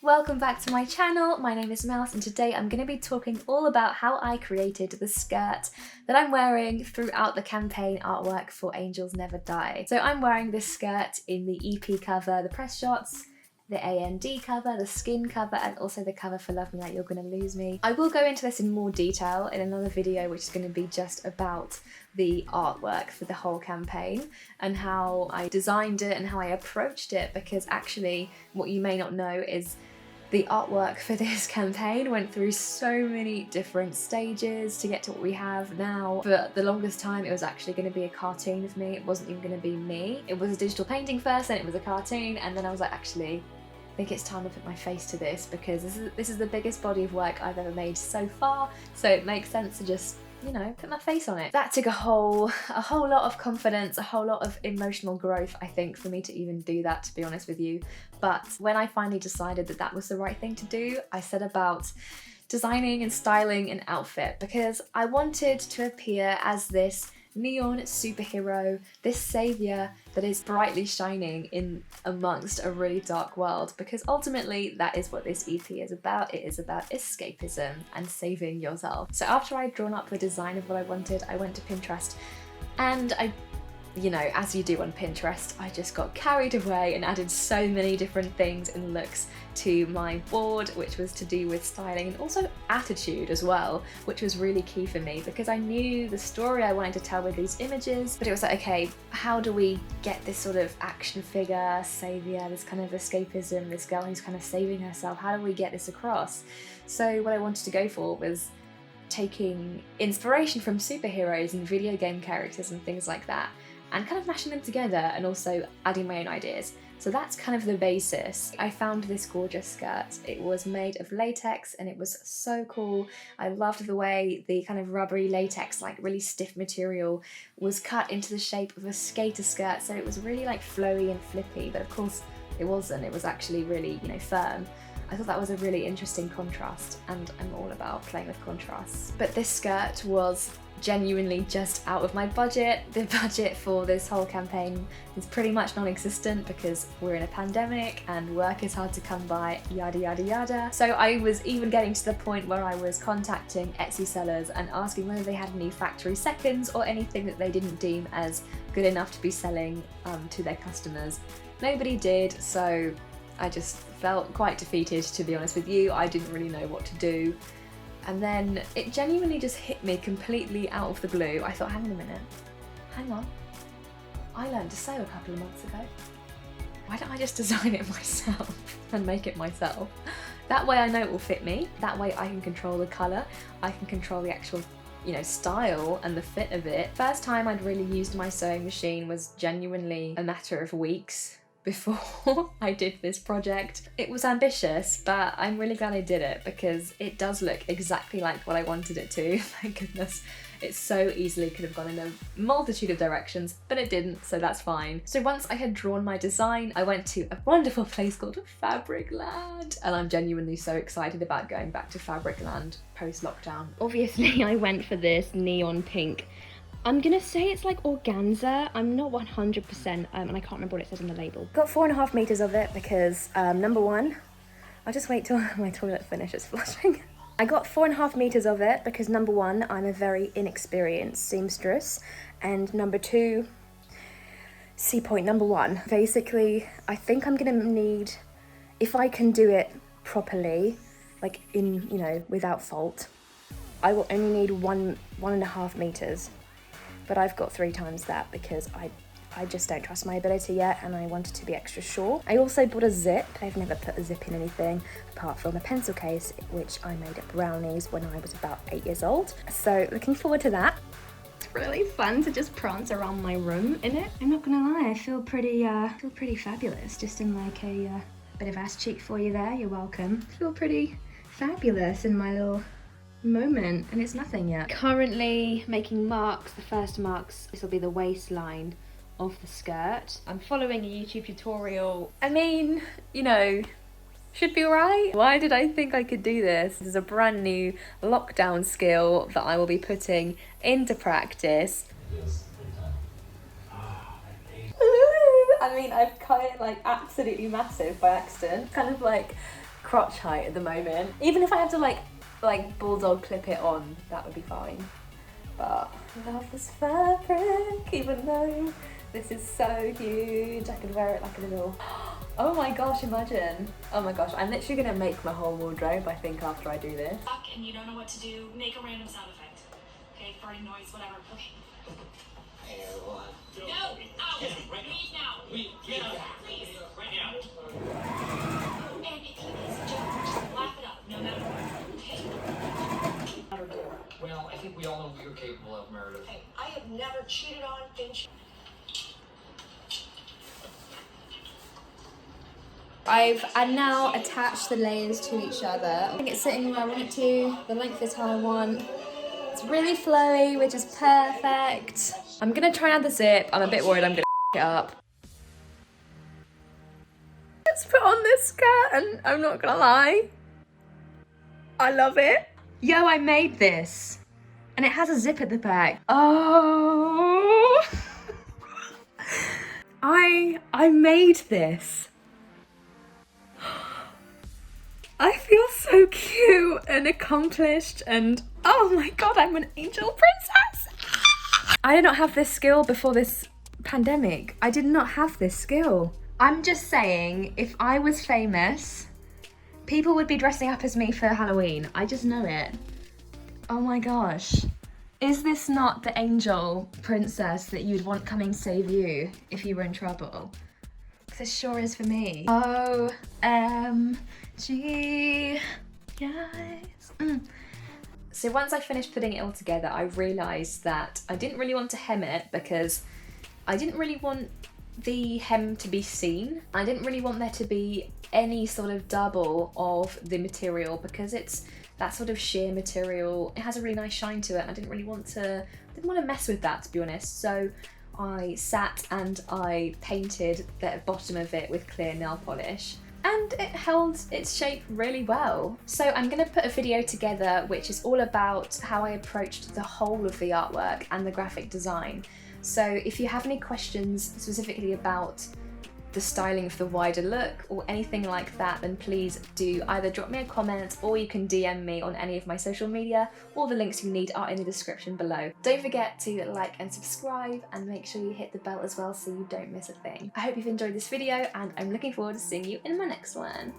Welcome back to my channel. My name is Mouse and today I'm going to be talking all about how I created the skirt that I'm wearing throughout the campaign artwork for Angels Never Die. So I'm wearing this skirt in the EP cover, the press shots, the AND cover, the skin cover, and also the cover for Love Me Like You're Gonna Lose Me. I will go into this in more detail in another video, which is going to be just about the artwork for the whole campaign and how I designed it and how I approached it, because actually what you may not know is the artwork for this campaign went through so many different stages to get to what we have now. For the longest time it was actually going to be a cartoon of me. It wasn't even going to be me. It was a digital painting first, then it was a cartoon, and then I was like, actually I think it's time to put my face to this, because this is the biggest body of work I've ever made so far, so it makes sense to just, you know, put my face on it. That took a whole lot of confidence, a whole lot of emotional growth, I think, for me to even do that, to be honest with you. But when I finally decided that that was the right thing to do, I set about designing and styling an outfit, because I wanted to appear as this neon superhero, this saviour that is brightly shining in amongst a really dark world, because ultimately that is what this EP is about. It is about escapism and saving yourself. So after I'd drawn up the design of what I wanted, I went to Pinterest and you know, as you do on Pinterest, I just got carried away and added so many different things and looks to my board, which was to do with styling and also attitude as well, which was really key for me because I knew the story I wanted to tell with these images, but it was like, okay, how do we get this sort of action figure, saviour, this kind of escapism, this girl who's kind of saving herself, how do we get this across? So what I wanted to go for was taking inspiration from superheroes and video game characters and things like that, and kind of mashing them together and also adding my own ideas. So that's kind of the basis. I found this gorgeous skirt. It was made of latex and it was so cool. I loved the way the kind of rubbery latex, like really stiff material, was cut into the shape of a skater skirt, so it was really like flowy and flippy, but of course it wasn't. It was actually really, you know, firm. I thought that was a really interesting contrast, and I'm all about playing with contrasts. But this skirt was genuinely just out of my budget. The budget for this whole campaign is pretty much non-existent because we're in a pandemic and work is hard to come by, yada yada yada. So I was even getting to the point where I was contacting Etsy sellers and asking whether they had any factory seconds or anything that they didn't deem as good enough to be selling to their customers. Nobody did, so I just felt quite defeated, to be honest with you. I didn't really know what to do. And then it genuinely just hit me completely out of the blue. I thought, hang on a minute, hang on. I learned to sew a couple of months ago. Why don't I just design it myself and make it myself? That way I know it will fit me. That way I can control the colour. I can control the actual, you know, style and the fit of it. First time I'd really used my sewing machine was genuinely a matter of weeks before I did this project. It was ambitious, but I'm really glad I did it because it does look exactly like what I wanted it to. Thank goodness. It so easily could have gone in a multitude of directions, but it didn't, so that's fine. So once I had drawn my design, I went to a wonderful place called Fabricland, and I'm genuinely so excited about going back to Fabricland post-lockdown. Obviously, I went for this neon pink. I'm gonna say it's like organza. I'm not 100%, and I can't remember what it says on the label. Got 4.5 meters of it because number one, I'll just wait till my toilet finishes flushing. I got 4.5 meters of it because number one, I'm a very inexperienced seamstress, and number two, see point number one, basically, I think I'm gonna need, if I can do it properly, like in, you know, without fault, I will only need 1.5 meters. But I've got 3 times that because I just don't trust my ability yet and I wanted to be extra sure. I also bought a zip. I've never put a zip in anything apart from a pencil case, which I made at Brownies when I was about 8 years old. So looking forward to that. It's really fun to just prance around my room in it. I'm not gonna lie, I feel pretty fabulous. Just in like a bit of ass cheek for you there, you're welcome. I feel pretty fabulous in my little moment, and it's nothing yet. Currently making marks. The first marks, this will be the waistline of the skirt. I'm following a YouTube tutorial. I mean, you know, should be alright. Why did I think I could do this? This is a brand new lockdown skill that I will be putting into practice. I mean, I've cut it like absolutely massive by accident. Kind of like crotch height at the moment. Even if I have to like bulldog clip it on, that would be fine. But I love this fabric, even though this is so huge. I could wear it like a little, oh my gosh, imagine. Oh my gosh, I'm literally gonna make my whole wardrobe, I think, after I do this. And you don't know what to do, make a random sound effect. Okay, farting noise, whatever. Okay. No! Out! Leave now! Get out! Please! Right now! And if he makes a joke, just laugh it up, no matter what. Okay? Well, I think we all know what you're capable of, Meredith. Hey, I have never cheated on Finch. I've now attached the layers to each other. I think it's sitting where I want it to, the length is how I want. It's really flowy, which is perfect. I'm gonna try and add the zip. I'm a bit worried I'm gonna it up. Let's put on this skirt and I'm not gonna lie, I love it. Yo, I made this. And it has a zip at the back. Oh. I made this. I feel so cute and accomplished and oh my god, I'm an angel princess. I did not have this skill before this pandemic. I did not have this skill. I'm just saying, if I was famous, people would be dressing up as me for Halloween. I just know it. Oh my gosh. Is this not the angel princess that you'd want coming save you if you were in trouble? Because it sure is for me. OMG, yes. So once I finished putting it all together, I realised that I didn't really want to hem it because I didn't really want the hem to be seen. I didn't really want there to be any sort of double of the material because it's that sort of sheer material. It has a really nice shine to it and I didn't want to mess with that, to be honest. So I sat and I painted the bottom of it with clear nail polish and it held its shape really well. So I'm going to put a video together which is all about how I approached the whole of the artwork and the graphic design. So if you have any questions specifically about the styling of the wider look or anything like that, then please do either drop me a comment or you can DM me on any of my social media. All the links you need are in the description below. Don't forget to like and subscribe and make sure you hit the bell as well so you don't miss a thing. I hope you've enjoyed this video and I'm looking forward to seeing you in my next one.